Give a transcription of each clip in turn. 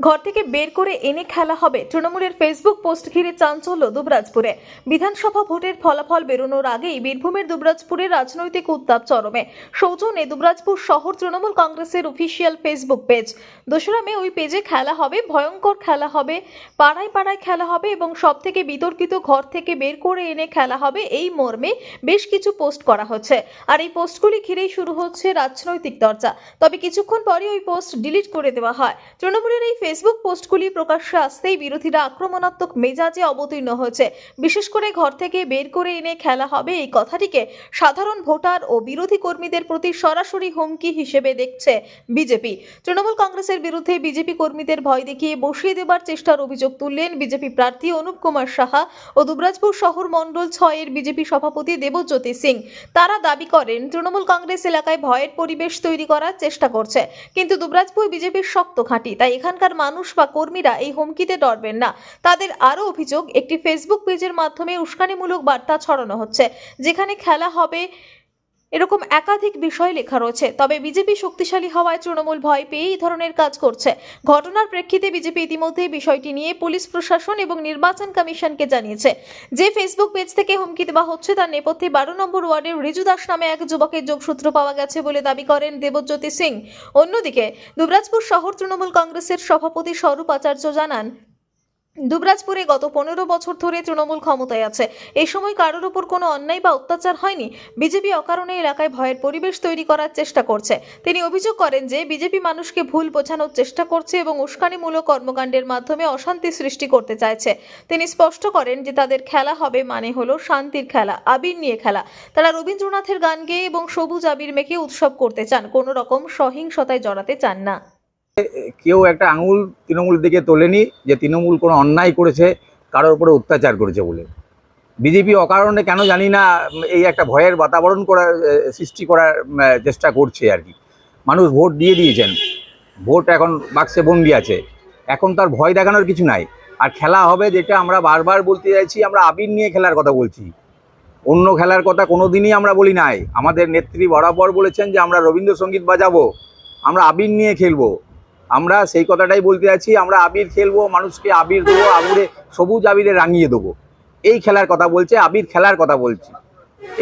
ঘর থেকে বের করে এনে খেলা হবে। তৃণমূলের ফেসবুক পোস্ট ঘিরে চাঞ্চল্য দুবরাজপুরে। বিধানসভা ভোটের ফলাফল বেরোনোর আগেই বীরভূমের দুবরাজপুরে রাজনৈতিক উত্তাপ চরমে। সৌজন্যে দুবরাজপুর শহর তৃণমূল কংগ্রেসের অফিসিয়াল ফেসবুক পেজ। 2রা মে ওই পেজে খেলা হবে, ভয়ঙ্কর খেলা হবে, পাড়ায় পাড়ায় খেলা হবে এবং সব থেকে বিতর্কিত ঘর থেকে বের করে এনে খেলা হবে, এই মর্মে বেশ কিছু পোস্ট করা হচ্ছে। আর এই পোস্টগুলি ঘিরেই শুরু হচ্ছে রাজনৈতিক চর্চা। তবে কিছুক্ষণ পরে ওই পোস্ট ডিলিট করে দেওয়া হয়। তৃণমূলের এই ফেসবুক পোস্টগুলি প্রকাশ্যে আসতেই বিরোধীরা আক্রমণাত্মক মেজাজে অবতীর্ণ হয়েছে। বিশেষ করে ঘর থেকে বের করে এনে খেলা হবে এই কথাটিকে সাধারণ ভোটার ও বিরোধী কর্মীদের প্রতি সরাসরি হুমকি হিসেবে দেখছে বিজেপি। তৃণমূল কংগ্রেসের বিরুদ্ধে বিজেপি কর্মীদের ভয় দেখিয়ে বসিয়ে দেবার চেষ্টার অভিযোগ তুললেন বিজেপি প্রার্থী অনুপ কুমার সাহা ও দুবরাজপুর শহর মণ্ডল 6-এর বিজেপি সভাপতি দেবজ্যোতি সিং। তারা দাবি করেন তৃণমূল কংগ্রেস এলাকায় ভয়ের পরিবেশ তৈরি করার চেষ্টা করছে, কিন্তু দুবরাজপুর বিজেপির শক্ত ঘাঁটি, তাই এখানকার মানুষ বা কর্মীরা এই হুমকিতে ডরবেন না। তাদের আরও অভিযোগ, একটি ফেসবুক পেজের মাধ্যমে উস্কানিমূলক বার্তা ছড়ানো হচ্ছে, যেখানে খেলা হবে এরকম একাধিক বিষয় লেখা রয়েছে। তবে বিজেপি শক্তিশালী হওয়ায় তৃণমূল ভয় পেয়ে এই ধরনের কাজ করছে। ঘটনার প্রেক্ষিতে বিজেপি ইতিমধ্যেই বিষয়টি নিয়ে পুলিশ প্রশাসন এবং নির্বাচন কমিশনকে জানিয়েছে। যে ফেসবুক পেজ থেকে হুমকি দেওয়া হচ্ছে তার নেপথ্যে 12 নম্বর ওয়ার্ডের রিজু দাস নামে এক যুবকের যোগসূত্র পাওয়া গেছে বলে দাবি করেন দেবজ্যোতি সিং। অন্যদিকে দুবরাজপুর শহর তৃণমূল কংগ্রেসের সভাপতি স্বরূপ আচার্য জানান, দুবরাজপুরে গত 15 বছর ধরে তৃণমূল ক্ষমতায় আছে। এই সময় কারোর উপর কোনো অন্যায় বা অত্যাচার হয়নি। বিজেপি অকারণে এলাকায় ভয়ের পরিবেশ তৈরি করার চেষ্টা করছে। তিনি অভিযোগ করেন যে বিজেপি মানুষকে ভুল বোঝানোর চেষ্টা করছে এবং উস্কানিমূলক কর্মকাণ্ডের মাধ্যমে অশান্তি সৃষ্টি করতে চাইছে। তিনি স্পষ্ট করেন যে তাদের খেলা হবে মানে হলো শান্তির খেলা, আবির নিয়ে খেলা। তারা রবীন্দ্রনাথের গান গেয়ে এবং সবুজ আবির মেখে উৎসব করতে চান, কোনো রকম সহিংসতায় জড়াতে চান না। কেউ একটা আঙুল তৃণমূল দিকে তোলেনি যে তৃণমূল কোনো অন্যায় করেছে, কারোর উপরে অত্যাচার করেছে বলে। বিজেপি অকারণে কেন জানি না এই একটা ভয়ের বাতাবরণ সৃষ্টি করার চেষ্টা করছে আর কি। মানুষ ভোট দিয়ে দিয়েছেন, ভোট এখন বাক্সে বন্দি আছে, এখন তার ভয় দেখানোর কিছু নাই। আর খেলা হবে, যেটা আমরা বারবার বলতে চাইছি, আমরা আবির নিয়ে খেলার কথা বলছি, অন্য খেলার কথা কোনোদিনই আমরা বলি নাই। আমাদের নেত্রী বরাবর বলেছেন যে আমরা রবীন্দ্রসঙ্গীত বাজাবো, আমরা আবির নিয়ে খেলবো। আমরা সেই কথাটাই বলতে যাচ্ছি, আমরা আবির খেলবো, মানুষকে আবির দেবো, আবিরে সবুজ আবিরে রাঙিয়ে দেবো, এই খেলার কথা বলছে, আবির খেলার কথা বলছি।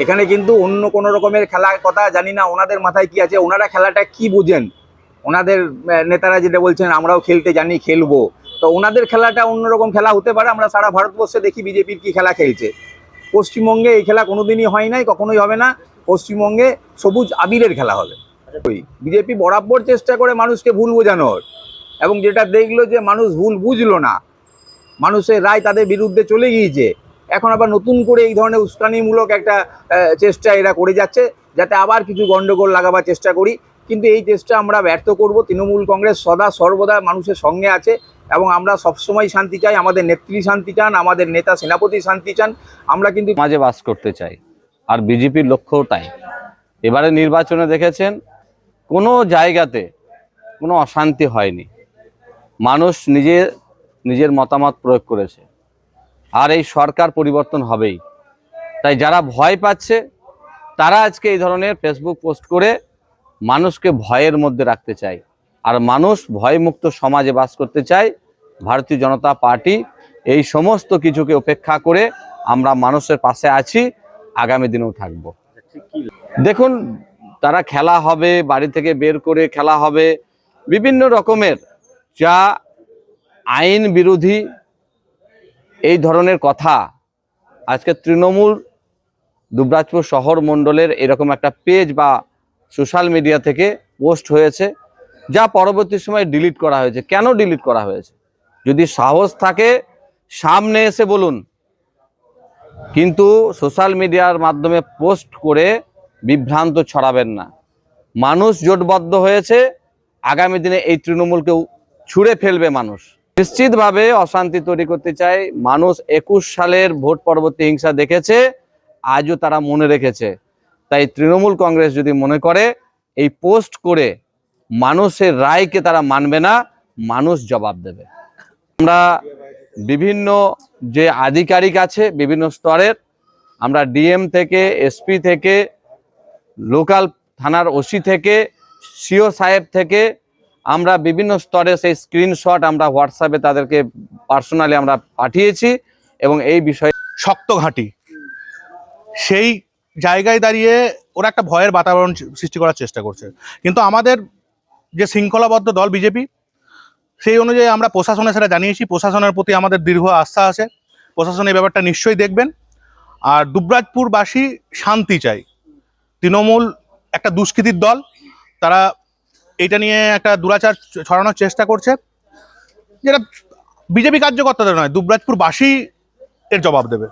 এখানে কিন্তু অন্য কোনো রকমের খেলার কথা জানি না ওনাদের মাথায় কি আছে, ওনারা খেলাটা কি বুঝেন। ওনাদের নেতারা যেটা বলছেন আমরাও খেলতে জানি, খেলবো, তো ওনাদের খেলাটা অন্যরকম খেলা হতে পারে। আমরা সারা ভারতবর্ষে দেখি বিজেপির কি খেলা খেলছে। পশ্চিমবঙ্গে এই খেলা কোনোদিনই হয় নাই, কখনোই হবে না। পশ্চিমবঙ্গে সবুজ আবিরের খেলা হবে। বিজেপি বরাবর চেষ্টা করে মানুষকে ভুল বোঝানোর, এবং যেটা দেখলো যে মানুষ ভুল বুঝলো না, মানুষের রায় তাদের বিরুদ্ধে চলে গিয়েছে, এখন আবার নতুন করে এই ধরনের উস্কানিমূলক একটা চেষ্টা এরা করে যাচ্ছে, যাতে আবার কিছু গন্ডগোল লাগাবার চেষ্টা করি। কিন্তু এই চেষ্টা আমরা ব্যর্থ করব। তৃণমূল কংগ্রেস সদা সর্বদা মানুষের সঙ্গে আছে এবং আমরা সবসময় শান্তি চাই। আমাদের নেত্রী শান্তি চান, আমাদের নেতা সেনাপতি শান্তি চান। আমরা কিন্তু সমাজে বাস করতে চাই, আর বিজেপির লক্ষ্যও তাই। এবারে নির্বাচনে দেখেছেন কোনো জায়গাতে কোনো অশান্তি হয়নি, মানুষ নিজের মতামত প্রয়োগ করেছে। আর এই সরকার পরিবর্তন হবেই। তাই যারা ভয় পাচ্ছে তারা আজকে এই ধরনের ফেসবুক পোস্ট করে মানুষকে ভয়ের মধ্যে রাখতে চায়। আর মানুষ ভয়মুক্ত সমাজে বাস করতে চায়। ভারতীয় জনতা পার্টি এই সমস্ত কিছুকে উপেক্ষা করে আমরা মানুষের পাশে আছি, আগামী দিনেও থাকব। দেখুন, তারা খেলা হবে, বাড়ি থেকে বের করে খেলা হবে, বিভিন্ন রকমের যা আইন বিরোধী এই ধরনের কথা আজকে তৃণমূল দুবরাজপুর শহর মণ্ডলের এরকম একটা পেজ বা সোশ্যাল মিডিয়া থেকে পোস্ট হয়েছে, যা পরবর্তী সময় ডিলিট করা হয়েছে। কেন ডিলিট করা হয়েছে? যদি সাহস থাকে সামনে এসে বলুন, কিন্তু সোশ্যাল মিডিয়ার মাধ্যমে পোস্ট করে বিভ্রান্ত ছড়াবেন না। মানুষ জোটবদ্ধ হয়েছে, আগামী দিনে এই তৃণমূলকেও ছুঁড়ে ফেলবে মানুষ। নিশ্চিতভাবে অশান্তি তৈরি করতে চায় মানুষ। 21 সালের ভোট পরবর্তী হিংসা দেখেছে, আজও তারা মনে রেখেছে। তাই তৃণমূল কংগ্রেস যদি মনে করে এই পোস্ট করে মানুষের রায়কে তারা মানবে না, মানুষ জবাব দেবে। আমরা বিভিন্ন যে আধিকারিক আছে বিভিন্ন স্তরের, আমরা ডিএম থেকে, এসপি থেকে, লোকাল থানার ওসি থেকে, সিও সাহেব থেকে, আমরা বিভিন্ন স্তরে সেই স্ক্রিনশট আমরা হোয়াটসঅ্যাপে তাদেরকে পার্সোনালি আমরা পাঠিয়েছি এবং এই বিষয়ে শক্ত ঘাঁটি, সেই জায়গায় দাঁড়িয়ে ওরা একটা ভয়ের বাতাবরণ সৃষ্টি করার চেষ্টা করছে। কিন্তু আমাদের যে শৃঙ্খলাবদ্ধ দল বিজেপি, সেই অনুযায়ী আমরা প্রশাসনে সেটা জানিয়েছি। প্রশাসনের প্রতি আমাদের দীর্ঘ আস্থা আছে, প্রশাসন এই ব্যাপারটা নিশ্চয়ই দেখবেন। আর দুবরাজপুরবাসী শান্তি চাই। তৃণমূল একটা দুষ্কৃতির দল, তারা এইটা নিয়ে একটা দুরাচার ছড়ানোর চেষ্টা করছে, যেটা বিজেপি কার্যকর্তাদের নয়, দুবরাজপুরবাসী এর জবাব দেবে।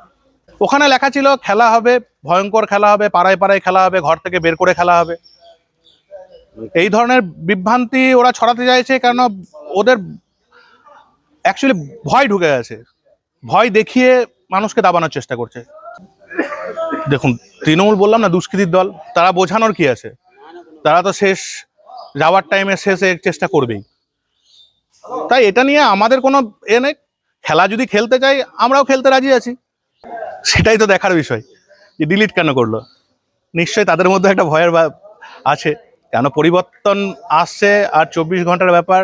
ওখানে লেখা ছিল খেলা হবে, ভয়ঙ্কর খেলা হবে, পাড়ায় পাড়ায় খেলা হবে, ঘর থেকে বের করে খেলা হবে। এই ধরনের বিভ্রান্তি ওরা ছড়াতে চাইছে, কেন ওদের অ্যাকচুয়ালি ভয় ঢুকে গেছে, ভয় দেখিয়ে মানুষকে দাবানোর চেষ্টা করছে। দেখুন, তৃণমূল বললাম না দুষ্কৃতির দল, তারা বোঝানোর কি আছে, তারা তো শেষ যাওয়ার টাইমে শেষে চেষ্টা করবেই। তাই এটা নিয়ে আমাদের কোনো নেই, খেলা যদি খেলতে চাই আমরাও খেলতে রাজি আছি। সেটাই তো দেখার বিষয় যে ডিলিট কেন করলো। নিশ্চয়ই তাদের মধ্যে একটা ভয়ের আছে, কেন পরিবর্তন আসছে আর 24 ঘন্টার ব্যাপার।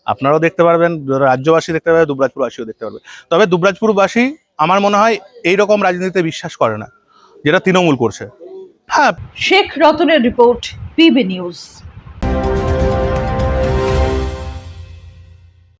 আপনারাও দেখতে পারবেন, রাজ্যবাসী দেখতে পারবে, দুবরাজপুরবাসীও দেখতে পারবে। তবে দুবরাজপুরবাসী আমার মনে হয় এইরকম রাজনীতিতে বিশ্বাস করে না যেটা তৃণমূল করছে। হ্যাঁ, শেখ রতনের রিপোর্ট, পিবি নিউজ।